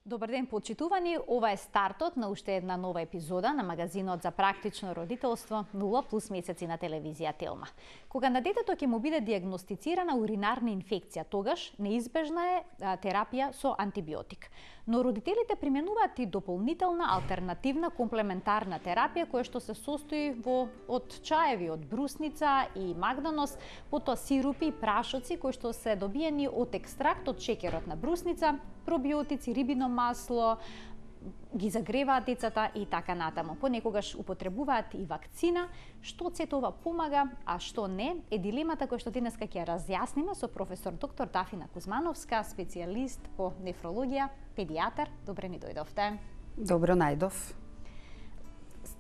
Добар ден, почитувани! Ова е стартот на уште една нова епизода на магазинот за практично родителство 0 плюс месеци на телевизија Телма. Кога на детето ќе му биде диагностицирана уринарна инфекција, тогаш неизбежна е терапија со антибиотик. Но родителите применуваат и дополнителна алтернативна комплементарна терапија која што се состои од чаеви од брусница и магданоз, потоа сирупи и прашоци кои што се добиени од екстракт од шеќерот на брусница, пробиотици, рибино масло, ги загреваат децата и така натаму. Понекогаш употребуваат и вакцина. Што се това помага, а што не, е дилемата која што денеска ќе разјасниме со професор доктор Дафина Кузмановска, специјалист по нефрологија, педијатар. Добре ни дојдовте. Добро најдов.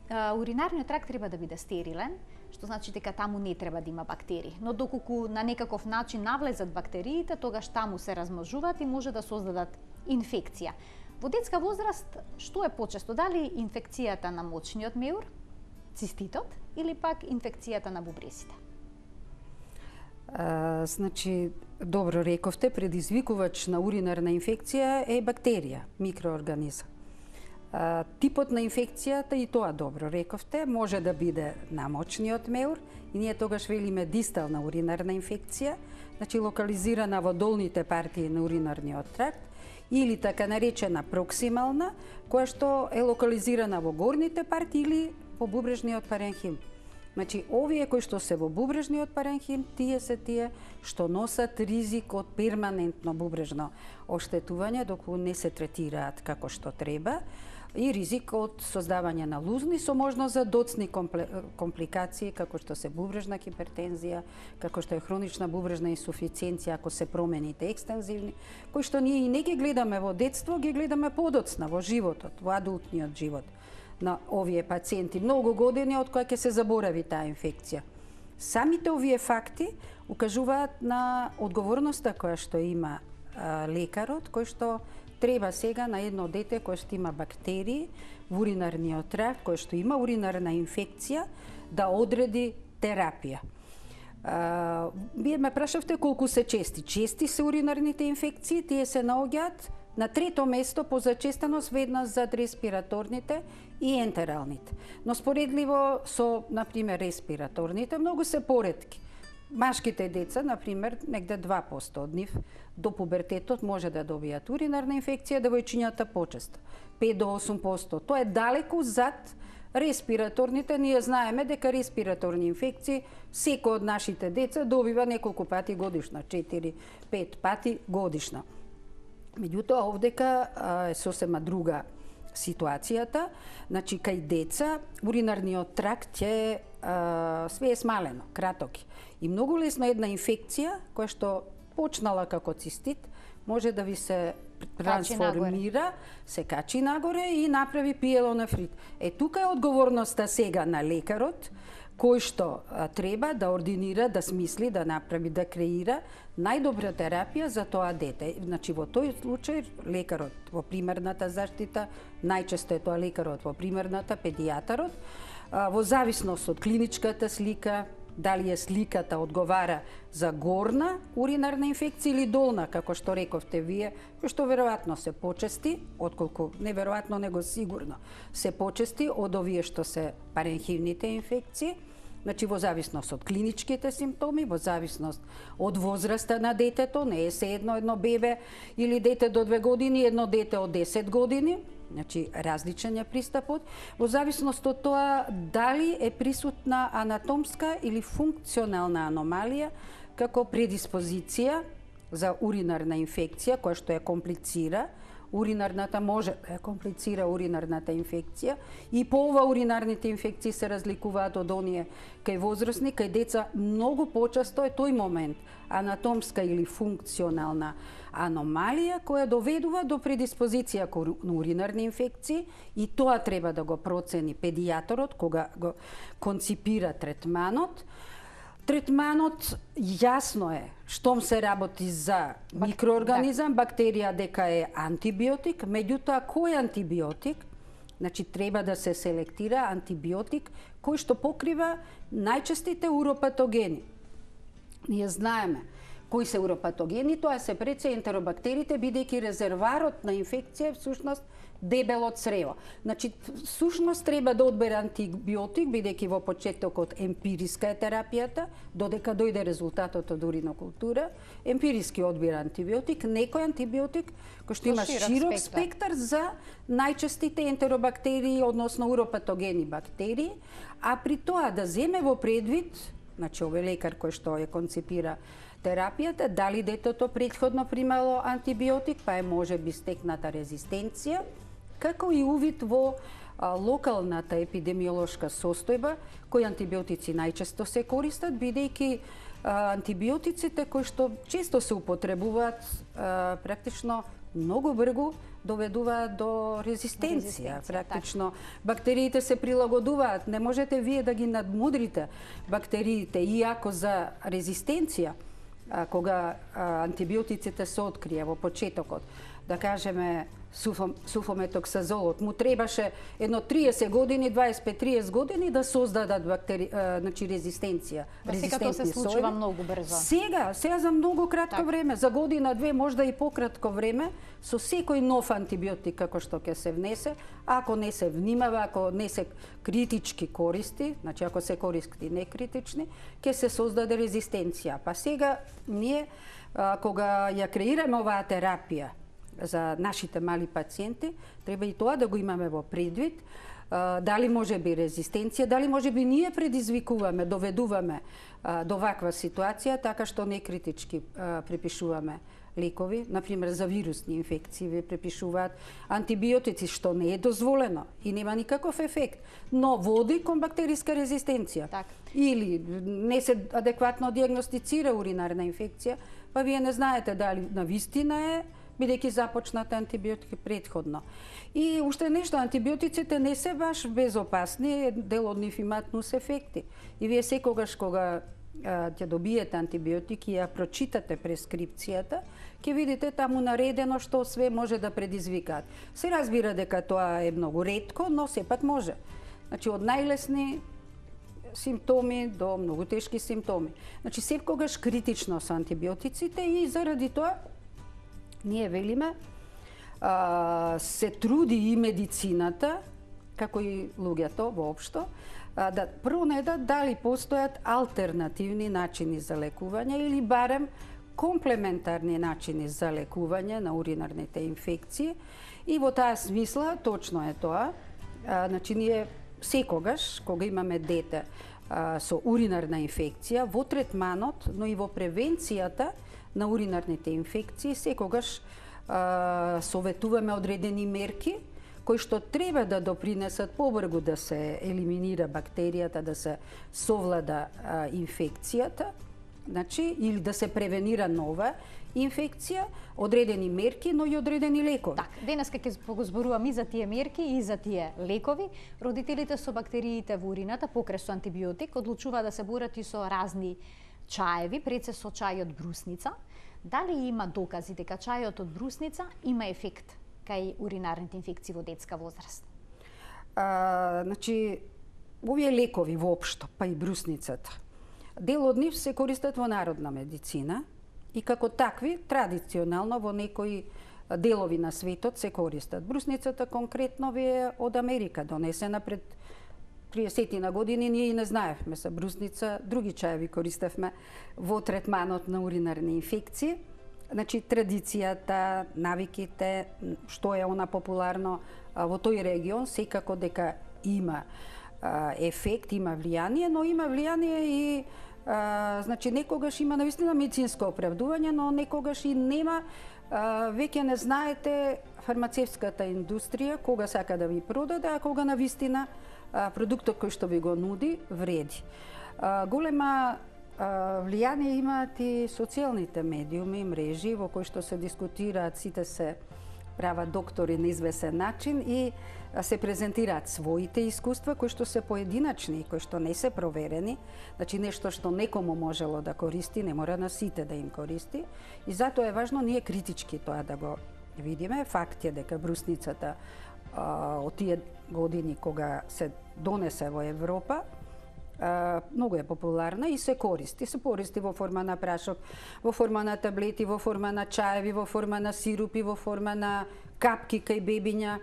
Уринарниот тракт треба да биде стерилен, што значи дека таму не треба да има бактерии. Но доколку на некаков начин навлезат бактериите, тогаш таму се размножуваат и може да создадат инфекција. Во детска возраст, што е почесто? Дали инфекцијата на мочниот меур, циститот или пак инфекцијата на бубресите? Значи, добро рековте, предизвикувач на уринарна инфекција е бактерија, микроорганизам. Типот на инфекцијата, и тоа добро рековте, може да биде на мочниот меур и ние тогаш велиме дистална уринарна инфекција, значи локализирана во долните партии на уринарниот тракт, или така наречена проксимална, која што е локализирана во горните партии или во бубрежниот паренхим. Значи, овие кои што се во бубрежниот паренхим, тие се тие што носат ризик од перманентно бубрежно оштетување, доколку не се третираат како што треба, и ризик од создавање на лузни со можност за доцни компликации, како што се бубрежна хипертензија, како што е хронична бубрежна инсуфициенција, ако се промените екстензивни, кои што ние и не ги гледаме во детство, ги гледаме подоцна во животот, во адултниот живот на овие пациенти, многу години од која ќе се заборави таа инфекција. Самите овие факти укажуваат на одговорноста која што има лекарот, кој што треба сега на едно дете кое што има бактерии во уринарниот тракт, кое што има уринарна инфекција, да одреди терапија. Вие ме прашавте колку се чести. Чести се уринарните инфекции, тие се наоѓаат на трето место по зачестеност веднаш зад респираторните и ентералните. Но споредливо со, например, респираторните, многу се поретки. Машките деца, например, негде 2% од нив до пубертетот може да добијат уринарна инфекција, девојчињата почесто. 5 до 8%. Тоа е далеку зад респираторните. Ние знаеме дека респираторни инфекции секој од нашите деца добива неколку пати годишно, 4-5 пати годишно. Меѓутоа, овдека е сосема друга ситуацијата. Значи, кај деца, уринарниот тракт е све е смалено, краток. И многу лесно една инфекција, која што почнала како цистит, може да ви се трансформира, се качи нагоре и направи пиелонефрит. Тука е одговорноста сега на лекарот, кој што треба да ординира, да смисли, да направи, да креира најдобра терапија за тоа дете. Значи, во тој случај, лекарот во примерната заштита, најчесто е тоа лекарот во примерната, педијатарот, во зависност од клиничката слика, дали е сликата одговара за горна уринарна инфекција или долна, како што рековте вие, кој што веројатно се почести, отколку неверојатно него сигурно се почести од овие што се паренхивните инфекции. Значи, во зависност од клиничките симптоми, во зависност од возраста на детето, не е се едно бебе или дете до 2 години, едно дете од 10 години, значи различен е пристапот, во зависност од тоа дали е присутна анатомска или функционална аномалија како предиспозиција за уринарна инфекција, која што ја комплицира уринарната, може да ја комплицира уринарната инфекција, и по ова уринарните инфекции се разликуваат од оние кај возрастни, кај деца многу почесто е тој момент анатомска или функционална аномалија која доведува до предиспозиција кон уринарни инфекции, и тоа треба да го процени педијаторот кога го конципира третманот. Третманот јасно е штом се работи за микроорганизам, бактерија, дека е антибиотик, меѓутоа кој антибиотик? Значи, треба да се селектира антибиотик кој што покрива најчестите уропатогени. Ние знаеме кои се уропатогени, тоа се преце ентеробактерите, бидејќи резерварот на инфекција е всушност дебело црево. Значи, всушност треба да одбере антибиотик, бидејќи во почетокот емпириска е терапијата, додека дојде резултатот од уринокултура, емпириски одбира антибиотик, некој антибиотик кој што има широк спектар за најчестите ентеробактерии, односно уропатогени бактерии, а при тоа да земе во предвид, значи овој лекар кој што ја концепира терапијата, дали детето претходно примало антибиотик, па е може би стекната резистенција, како и увид во локалната епидемиолошка состојба, кои антибиотици најчесто се користат, бидејќи антибиотиците кои што често се употребуваат практично многу брзо доведуваат до резистенција. Практично бактериите се прилагодуваат, не можете вие да ги надмудрите бактериите, иако за резистенција кога антибиотиците се открија во почетокот, да кажеме суфометоксазолот, му требаше едно 30 години, 25-30 години да создадат значи резистенција. Сега тоа се случува многу брзо. Сега за многу кратко време, за година, две, можда и пократко време, со секој нов антибиотик како што ќе се внесе, ако не се внимава, ако не се критички користи, значи ако се користи некритични, ќе се создаде резистенција. Па сега ние кога ја креираме оваа терапија за нашите мали пациенти, треба и тоа да го имаме во предвид, дали може би резистенција, дали може би ние предизвикуваме, доведуваме до ваква ситуација, така што некритички препишуваме лекови, например за вирусни инфекции ви препишуваат антибиотици, што не е дозволено и нема никаков ефект, но води кон бактериска резистенција. Или не се адекватно диагностицира уринарна инфекција, па вие не знаете дали навистина е, бидејќи започната антибиотики претходно. И уште нешто, антибиотиците не се баш безопасни, дел од нив имаат нус ефекти. И вие секогаш кога ќе добиете антибиотик и ја прочитате прескрипцијата, ќе видите таму наредено што све може да предизвикаат. Се разбира дека тоа е многу ретко, но сепак може. Значи од најлесни симптоми до многу тешки симптоми. Значи секогаш критично со антибиотиците и заради тоа ние велиме, се труди и медицината, како и луѓето воопшто, да пронајдат дали постојат алтернативни начини за лекување или барем комплементарни начини за лекување на уринарните инфекции. И во таа смисла, точно е тоа, значи ние секогаш, кога имаме дете со уринарна инфекција, во третманот, но и во превенцијата на уринарните инфекции, секогаш советуваме одредени мерки кои што треба да допринесат побрзо да се елиминира бактеријата, да се совлада инфекцијата, значи или да се превенира нова инфекција, одредени мерки, но и одредени лекови. Денеска ќе го зборуваме и за тие мерки и за тие лекови. Родителите со бактериите во урината покрај со антибиотик одлучуваат да се борат и со разни чаеви, пред се со чајот брусница. Дали има докази дека чајот од брусница има ефект кај уринарните инфекции во детска возраст? Значи, овие лекови воопшто, па и брусницата, дел од нив се користат во народна медицина и како такви традиционално во некои делови на светот се користат. Брусницата конкретно ви е од Америка донесена пред 30 на години, ние и не знаевме за брусница, други чаеви користевме во третманот на уринарни инфекции. Значи, традицијата, навиките, што е она популарно во тој регион, секако дека има ефект, има влијание, но има влијание и значи некогаш има навистина медицинско оправдување, но некогаш и нема, веќе не знаете фармацевската индустрија кога сака да ви продаде, а кога навистина продуктот кој што ви го нуди вреди. Голема влијание имаат и социјалните медиуми, мрежи во кои што се дискутираат, сите се прават доктори на извесен начин и се презентираат своите искуства кои што се поединачни, кои што не се проверени, значи нешто што некому можело да користи, не мора на сите да им користи. И затоа е важно ние критички тоа да го видиме. Факт е дека брусницата од тие години кога се донесе во Европа, многу е популарна и се користи. Се користи во форма на прашок, во форма на таблети, во форма на чаеви, во форма на сирупи, во форма на капки кај бебиња.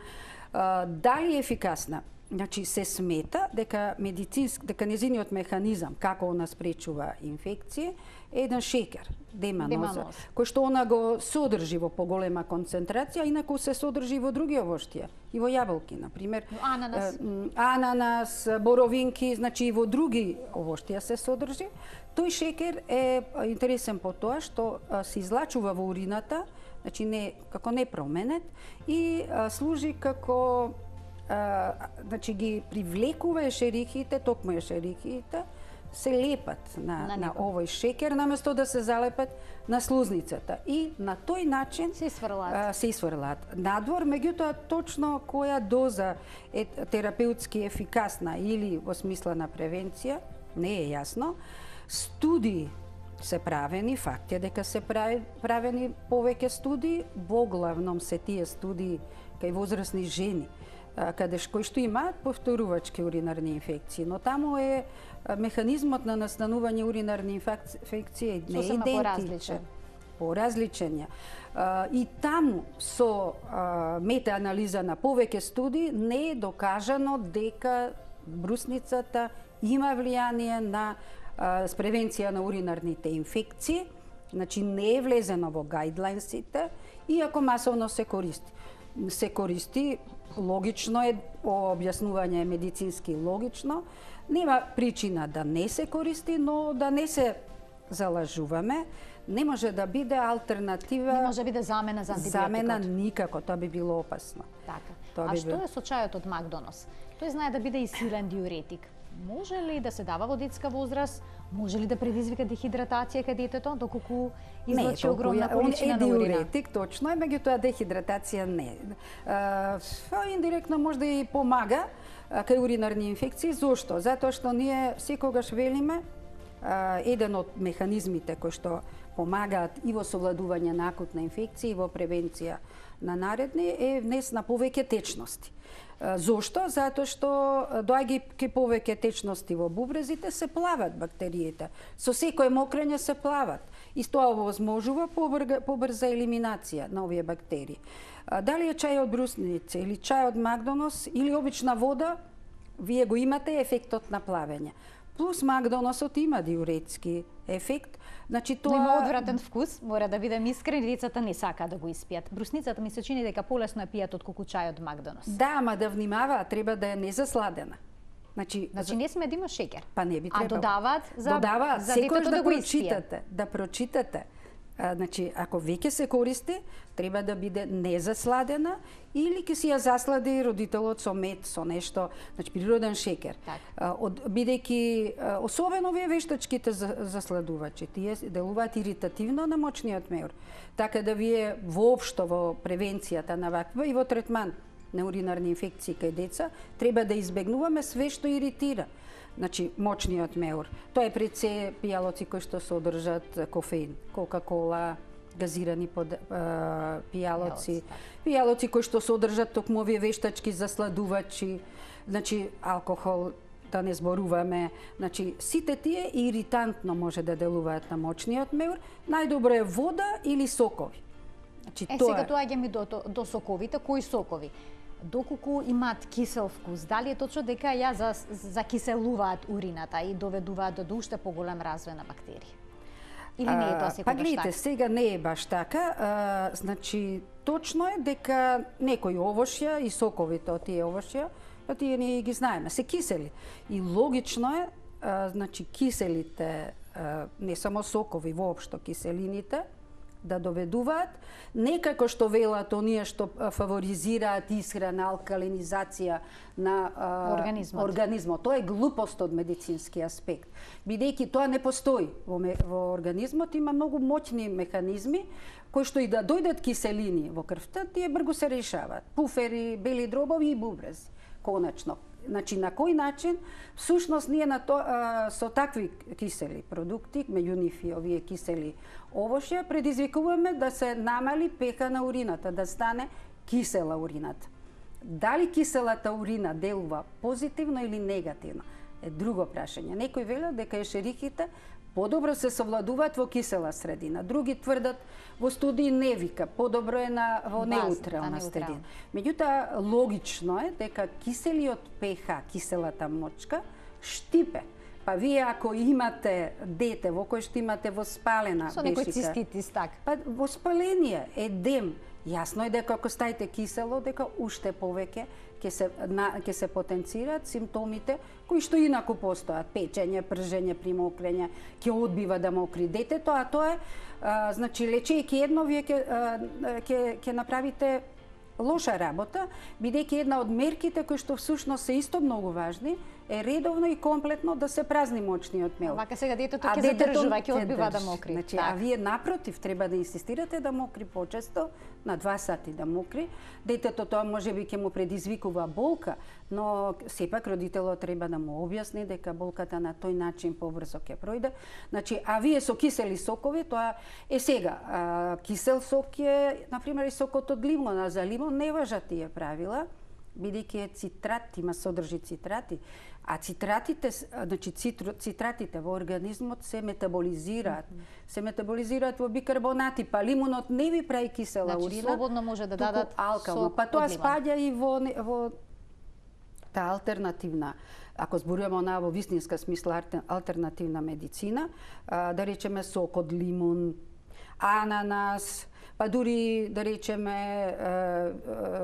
Дали е ефикасна? Значи се смета дека незиниот механизам како она спречува инфекција е еден шекер, деманоза, кој што она го содржи во поголема концентрација, инаку се содржи во други овоштија, и во јаболки, на пример, ананас, боровинки, значи и во други овоштија се содржи. Тој шекер е интересен по тоа што се излачува во урината, значи како непроменет, и служи како значи ги привлекува ешерихиите, токму ешерихиите се лепат на овој шекер наместо да се залепат на слузницата, и на тој начин се исфрлаат надвор. Меѓутоа, точно која доза е терапеутски ефикасна или во смисла на превенција не е јасно. Студии се правени, факт е дека се правени повеќе студии, во главном се тие студии кај возрастни жени, кои што имаат повторувачки уринарни инфекции, но таму е механизмот на настанување уринарни инфекции не е идентичен, поразличен. И таму со метаанализа на повеќе студии не е докажано дека брусницата има влијание на превенција на уринарните инфекции, значи не е влезено во гајдлайнсите, иако масовно се користи. Се користи, логично е, објаснување е медицински логично, нема причина да не се користи, но да не се залажуваме, не може да биде алтернатива. Не може да биде замена за антибиотикот. Замена никако, тоа би било опасно. Така. Што е со чајот од Макдонос? Тој знае да биде и силен диуретик. Може ли да се дава во детска возраст? Може ли да предизвика дехидратација кај детето, доколку излачи огромна количина на урина? Диуретик, точно е, меѓутоа дехидратација не. Индиректно може да и помага кај уринарни инфекции. Зошто? Затоа што ние секогаш велиме еден од механизмите кои што помагаат и во совладување на акутна инфекција и во превенција на наредни е внес на повеќе течности. Зошто? Затоа што доаѓајќи повеќе течности во бубрезите се плават бактериите. Со секое мокрење се плават. И тоа овозможува побрза елиминација на овие бактерии. Дали е чај од брусница или чај од Макдонос или обична вода, вие го имате ефектот на плавење. Плюс Макдоносот има диуретски ефект. Значи тоа има одвратен вкус, мора да бидем искрени, децата не сакаат да го испијат. Брусницата ми се чини дека полесно ја пијат од колку чај од Макдонос. Да, ама да внимаваат, треба да е незасладена. Значи не сме да има шекер. Па не би требало. А додаваат за детето да го испие. Да прочитате. Значи, ако веќе се користи, треба да биде незасладена или ќе си ја заслади родителот со мед, со нешто, значи природен шекер. Бидејќи особено овие вештачките засладувачи, тие делуваат иритативно на мочниот меур. Така да вие воопшто во превенцијата на ваква и во третман на уринарни инфекции кај деца треба да избегнуваме све што иритира. Значи, мочниот меур. Тоа е пред се пијалоци кои што содржат кофеин, кока-кола, газирани пијалоци, пијалоци кои што содржат токму овие вештачки засладувачи, значи алкохол, да не зборуваме, значи сите тие иритантно може да делуваат на мочниот меур. Најдобро е вода или сокови. Значи, сега доаѓаме до соковите, кои сокови? Доколку имаат кисел вкус, дали е точно дека ја закиселуваат урината и доведуваат до уште поголем развој на бактерии? Или не е тоа секогаш така? Па гледате, сега не е баш така. Значи, точно е дека некои овошја и соковите од тие овошја, тие ние ги знаеме, се кисели. И логично е, значи, киселите, не само сокови, воопшто киселините, да доведуваат, не како што велат оние што фаворизираат исхрана, алкалинизација на организмот. Тоа е глупост од медицински аспект. Бидејќи тоа не постои во организмот, има многу моќни механизми кои што и да дојдат киселини во крвта, тие брзо се решаваат. Пуфери, бели дробови и бубрези. Конечно. Значи, на кој начин, всушност, ние со такви кисели продукти, меѓу нив и овие кисели овошја, предизвикуваме да се намали pH на урината, да стане кисела урината. Дали киселата урина делува позитивно или негативно? е друго прашање. Некои велат дека ешерихите подобро се совладуваат во кисела средина. Други тврдат во студии не вика, подобро е во неутрална средина. Меѓутоа, логично е дека киселиот pH, киселата мочка, штипе. Па вие ако имате дете во кој што имате воспалена со некој циститис, така. Па воспаление, едем, јасно е дека ако ставите кисело, дека уште повеќе ќе се потенцираат симптомите кои што инаку постојат, печење, пржење, примокрење, ќе одбива да мокри детето, а тоа е значи лечејќи едно вие ќе направите лоша работа, бидејќи една од мерките кои што всушност се исто многу важни е редовно и комплетно да се празни мочниот мел. Вака сега детето ќе задржува, ќе одбива да мокри. Значи, а вие напротив треба да инсистирате да мокри почесто, на 2 сати да мокри. Детето тоа можеби ќе му предизвикува болка, но сепак родителот треба да му објасни дека болката на тој начин побрзо ќе пројде. Значи, а вие со кисели сокови, тоа е сега. Кисел сок е, например, и сокот од лимон, а за лимон не важат тие правила, бидејќи е цитрат, има содржи цитрати, а цитратите, значи цитратите во организмот се метаболизираат. Се метаболизираат во бикарбонати, па лимонот не ви прави кисела урина. Слободно може да дадат алкално. Па тоа спаѓа и во таа алтернативна, ако зборуваме онаа во вистинска смисла алтернативна медицина, да речеме сок од лимун, ананас, па дури да речеме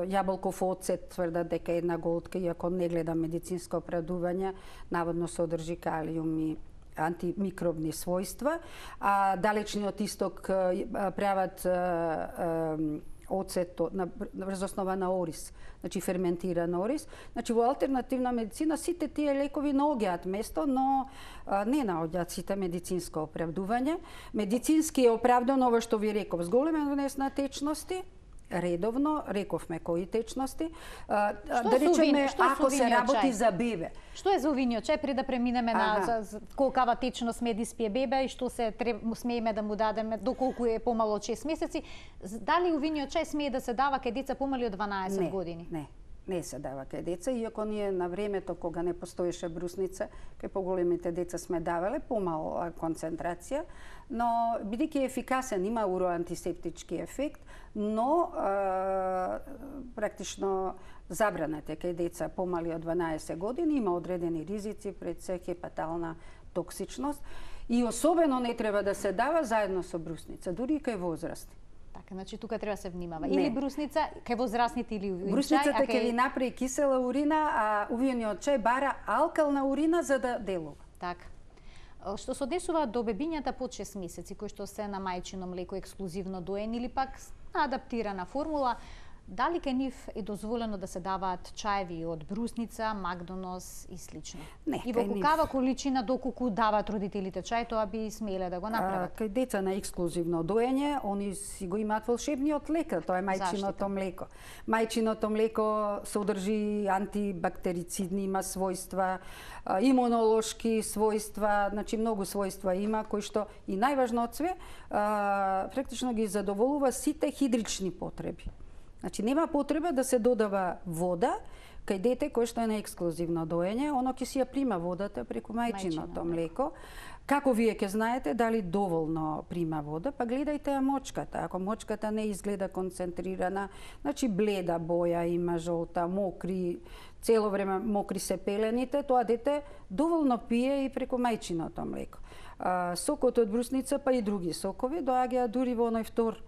јаболков оцет, тврдат дека една голтка, иако не гледам медицинско оправдување, наводно содржи калиум и антимикробни својства, а далечниот исток прават оцет врз основа на орис, значи ферментиран орис. Значи во алтернативна медицина сите тие лекови наоѓаат место, но не наоѓаат сите медицинско оправдување. Медицински е оправдано ова што ви реков, зголемен внес на течности, редовно, рековме кои течности, да речеме ако се работи за бебе. Што е за увиниот чај пред да преминеме на колкава течност ме диспие бебе и што се смееме да му дадеме доколку е помало од 6 месеци? Дали увиниот чај смее да се дава кај деца помали од 12 години? Не се дава кај деца, иако ние на времето кога не постоеше брусница, кај поголемите деца сме давале помала концентрација, но бидејќи ефикасен, има уроантисептички ефект, но практично забранет е кај деца помали од 12 години, има одредени ризици, пред се хепатална токсичност и особено не треба да се дава заедно со брусница, дури и кај возрасти. Така, значи тука треба да се внимава. Или брусница кај возрастните или увиен чај. Брусницата ќе ви направи кисела урина, а увиениот чај бара алкална урина за да делува. Така. Што се однесува до бебињата под 6 месеци, кои што се на мајчино млеко ексклузивно доен или пак на адаптирана формула, дали кај нив е дозволено да се даваат чаеви од брусница, магдонос и слично? Не, и во колкава количина доколку даваат родителите чај, тоа би смеле да го направат? Кај деца на ексклузивно доење, они си го имаат волшебниот лекар, тоа е мајчиното млеко. Мајчиното млеко содржи антибактерицидни, има својства, имунолошки својства, значи многу својства има, кои што и најважно од све, практично ги задоволува сите хидрични потреби. Значи нема потреба да се додава вода кај дете кој што е на ексклузивно доење, оно ќе си ја прима водата преку мајчиното млеко. Како вие ќе знаете дали доволно прима вода? Па гледајте ја мочката. Ако мочката не изгледа концентрирана, значи бледа боја има, жолта, мокри, цело време мокри се пелените, тоа дете доволно пие и преку мајчиното млеко. Сокот од брусница, па и други сокови доаѓаат дури во оној втор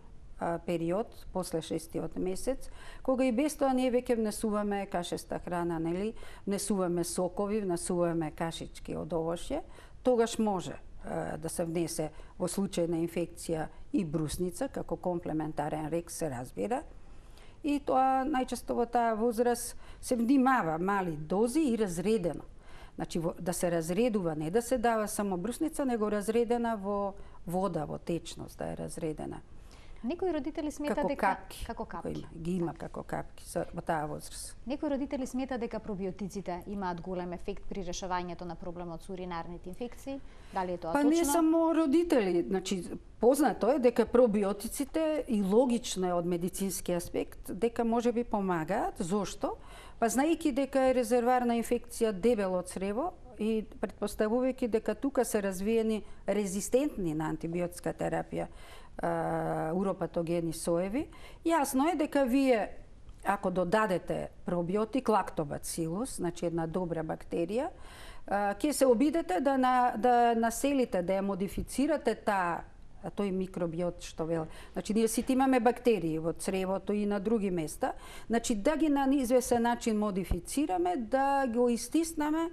период, после 6-тиот месец, кога и без тоа ние веќе внесуваме кашеста храна, нели? Внесуваме сокови, внесуваме кашички од овошје, тогаш може да се внесе во случај на инфекција и брусница, како комплементарен рек се разбира. И тоа најчесто во таа возраст се внимава мали дози и разредено. Значи да се разредува, не да се дава само брусница, него разредена во вода, во течност да е разредена. Некои родители сметат дека како капки. Ги има како капки во таа возраст. Некои родители сметат дека пробиотиците имаат голем ефект при решавањето на проблемот со уринарните инфекции. Дали е тоа точно? Па не само родители, значи познато е дека пробиотиците и логично е од медицински аспект дека можеби помагаат. Зошто? Па знаејќи дека е резервар на инфекција дебело црево, и претпоставувајќи дека тука се развиени резистентни на антибиотска терапија уропатогени соеви, јасно е дека вие ако додадете пробиотик лактобацилус, значи една добра бактерија, ќе се обидете да населите, да ја модифицирате тој микробиот што вел. Значи ние сите имаме бактерии во цревото и на други места, значи да ги на извесен начин модифицираме, да го истиснеме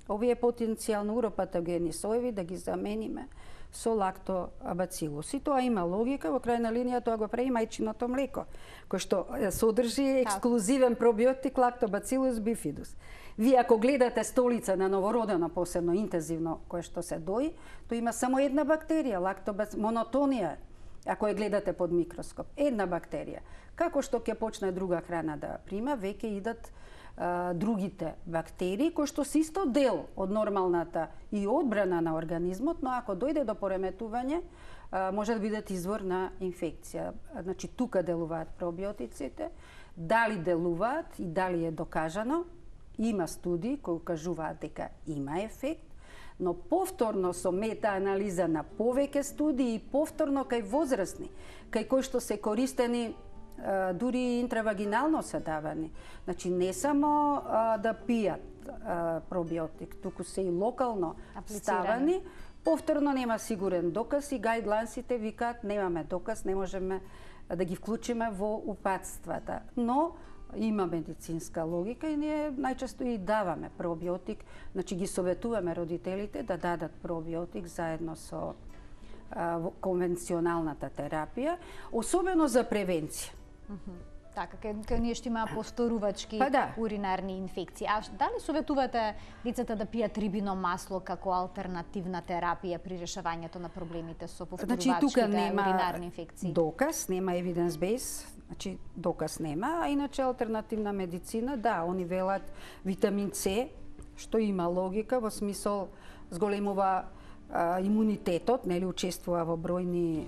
овие потенцијално уропатогени соеви, да ги замениме со лактобацилус. И тоа има логика, во крајна линија тоа го прави мајчиното млеко, кој што содржи ексклузивен пробиотик лактобацилус бифидус. Вие ако гледате столица на новородено, посебно интензивно, кое што се дои, тоа има само една бактерија, монотонија, ако ја гледате под микроскоп. Една бактерија. Како што ќе почне друга храна да прима, веќе идат другите бактерии, кои што се исто дел од нормалната и одбрана на организмот, но ако дојде до пореметување, може да бидат извор на инфекција. Значи, тука делуваат пробиотиците. Дали делуваат и дали е докажано, има студии кои кажуваат дека има ефект, но повторно со метаанализа на повеќе студии и повторно кај возрастни, кај кои што се користени дури интравагинално се давани. Значи не само да пијат пробиотик, туку се и локално ставани. Повторно нема сигурен доказ и гајдлайнсите викаат немаме доказ, не можеме да ги вклучиме во упатствата. Но има медицинска логика и ние најчесто и даваме пробиотик, значи ги советуваме родителите да дадат пробиотик заедно со конвенционалната терапија, особено за превенција. Така, кај ние што има повторувачки уринарни инфекции. А дали советувате децата да пијат рибино масло како алтернативна терапија при решавањето на проблемите со повторувачките уринарни инфекции? Доказ, нема evidence base, значи доказ нема, а иначе алтернативна медицина, да, они велат витамин С, што има логика во смисол зголемува имунитетот, нели учествува во бројни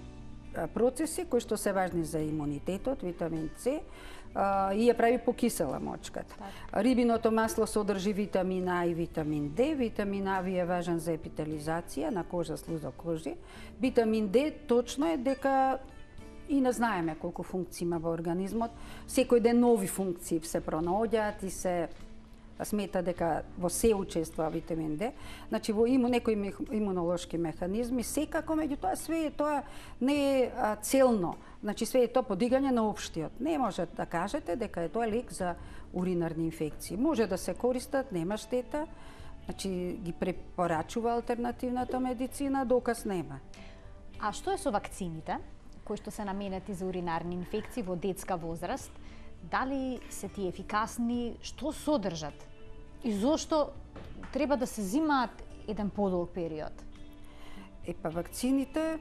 процеси кои што се важни за имунитетот, витамин С, и ја прави покисела мочката. Рибиното масло содржи витамин А и витамин Д. Витамин А ви е важен за епителизација на кожа, слуза, кожи. Витамин Д точно е дека и не знаеме колку функции има во организмот. Секој ден нови функции се пронаоѓаат и се смета дека во се учествува витамин Д. Значи во некои имунолошки механизми, секако меѓутоа све тоа не е целно. Значи све е тоа подигање на општиот. Не може да кажете дека е тоа лек за уринарни инфекции. Може да се користат, нема штета. Значи ги препорачува алтернативната медицина, доказ нема. А што е со вакцините кои што се наменети за уринарни инфекции во детска возраст? Дали се тие ефикасни, што содржат? И зошто треба да се зимаат еден подолг период? Вакцините,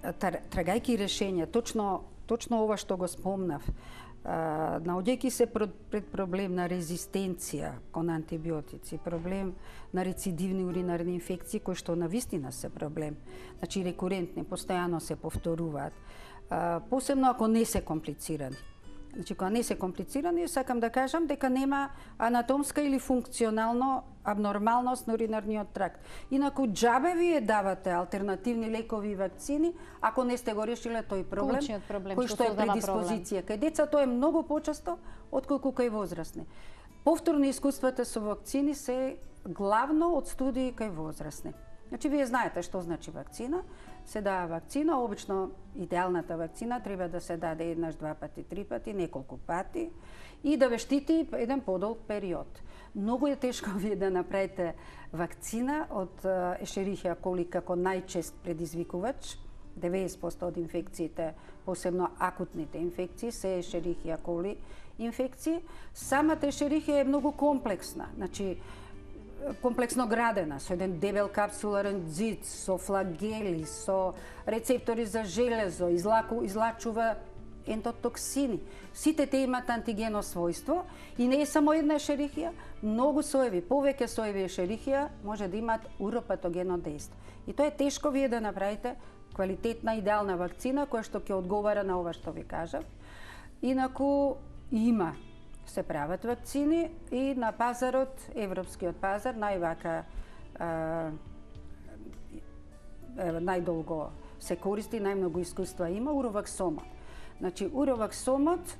трагајќи решење, точно ова што го спомнав, наоѓајќи се пред проблем на резистенција кон антибиотици, проблем на рецидивни уринарни инфекции, кои што навистина се проблем, значи рекурентни, постојано се повторуваат, посебно ако не се комплицирани. Значи, кога не се комплицирани, сакам да кажам дека нема анатомска или функционално абнормалност на уринарниот тракт. Инаку джабе вие давате алтернативни лекови и вакцини, ако не сте го решиле тој проблем, кој што е предиспозиција. Кај деца тоа е многу почесто отколку кај возрастни. Повторно искуствата со вакцини се главно од студии кај возрастни. Значи, вие знаете што значи вакцина. Се дава вакцина, обично идеалната вакцина треба да се даде еднаш, два пати, три пати, неколку пати и да ве штити еден подолг период. Многу е тешко вие да направите вакцина од Escherichia coli како најчест предизвикувач. 90% од инфекциите, посебно акутните инфекции, се Escherichia coli инфекции. Самата Escherichia е многу комплексна. Значи, комплексно градена, со еден дебел капсуларен ѕид, со флагели, со рецептори за железо, излачува ентотоксини. Сите те имат антигено својство и не е само една Escherichia, многу соеви, повеќе соеви Escherichia може да имаат уропатогено дејство. И тоа е тешко вие да направите квалитетна, идеална вакцина која што ќе одговара на ова што ви кажав. Инаку се прават вакцини и на пазарот, европскиот пазар, највака најдолго се користи, најмногу искуства има, уроваксомот. Значи, уроваксомот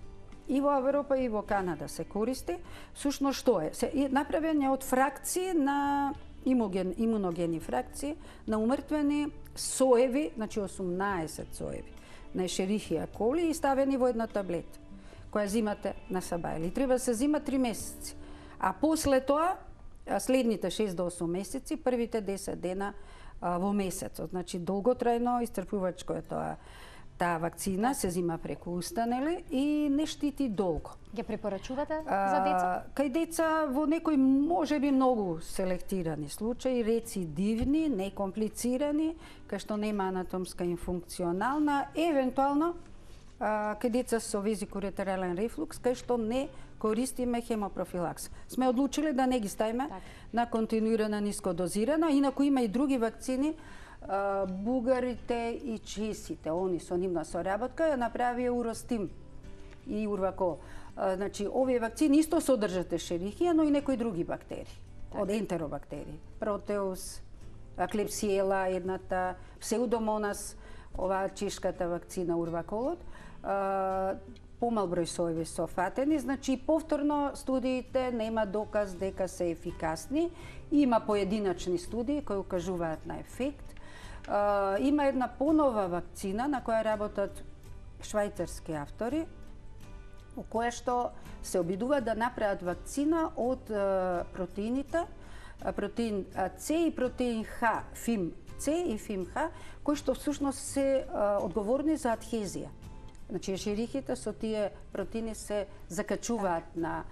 и во Европа и во Канада се користи. Всушност што е? Направен е од фракции на имуногени фракции на умртвени соеви, значи 18 соеви на Ешерихија коли и ставени во една таблета која зимате на сабајле. И треба да се зима 3 месеци. А после тоа, следните 6 до 8 месеци, првите 10 дена во месецот. Значи, долготрајно истрпувачко е таа вакцина, се зима преку уста, нели, и не штити долго. Ја препорачувате за деца? Кај деца во некои можеби многу селектирани случаи, рецидивни, некомплицирани, кај што нема анатомска и функционална, евентуално кај деца со везикулатерален рефлукс, кај што не користиме хемопрофилакс. Сме одлучили да не ги ставиме на континуирана нискодозирана, инаку има и други вакцини, бугарите и чесите, они со нивна соработка ја направија Уростим и Урвакол. Значи, овие вакцини исто содржат Ешерихија, но и некои други бактерии, од ентеробактерии. Протеус, клепсиела, едната, псеудомонас, оваа чешката вакцина Урваколот, помал број соеви со фатени, значи повторно студиите нема доказ дека се ефикасни. Има поединачни студии кои укажуваат на ефект. Има една понова вакцина на која работат швајцарски автори, во која што се обидуваат да направат вакцина од протеините, протеин С и протеин Х, ФИМ С и ФИМ Х, кои што всушност се одговорни за адхезија. Значи, ешерихите со тие протеини се закачуваат на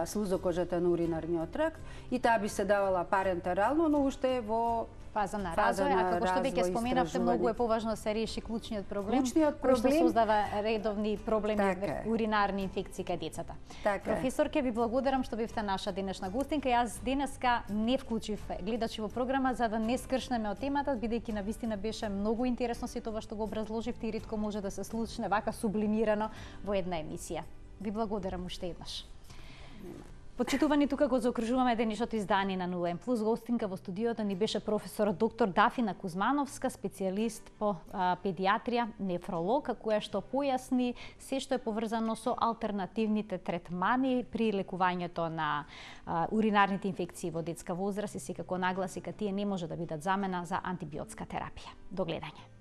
слузокожата на уринарниот тракт и таа би се давала парентерално, но уште е во фаза на развој, а како што веќе споменавте, многу е поважно да се реши клучниот проблем, кој што создава редовни проблеми, уринарни инфекции кај децата. Професорке, ви благодарам што бевте наша денешна гостинка. Јас денеска не вклучив гледачи во програма за да не скршнеме од темата, бидејќи навистина беше многу интересно се тоа што го образложивте и ретко може да се случне вака сублимирано во една емисија. Ви благодарам уште еднаш. Почитувани, тука го заокружуваме денешното издание на НУЕН Плюс. Гостинка во студиото ни беше професорот доктор Дафина Кузмановска, специјалист по педиатрија, нефролог, која што појасни се што е поврзано со алтернативните третмани при лекувањето на уринарните инфекции во детска возраст и секако нагласи дека тие не може да бидат замена за антибиотска терапија. До гледање.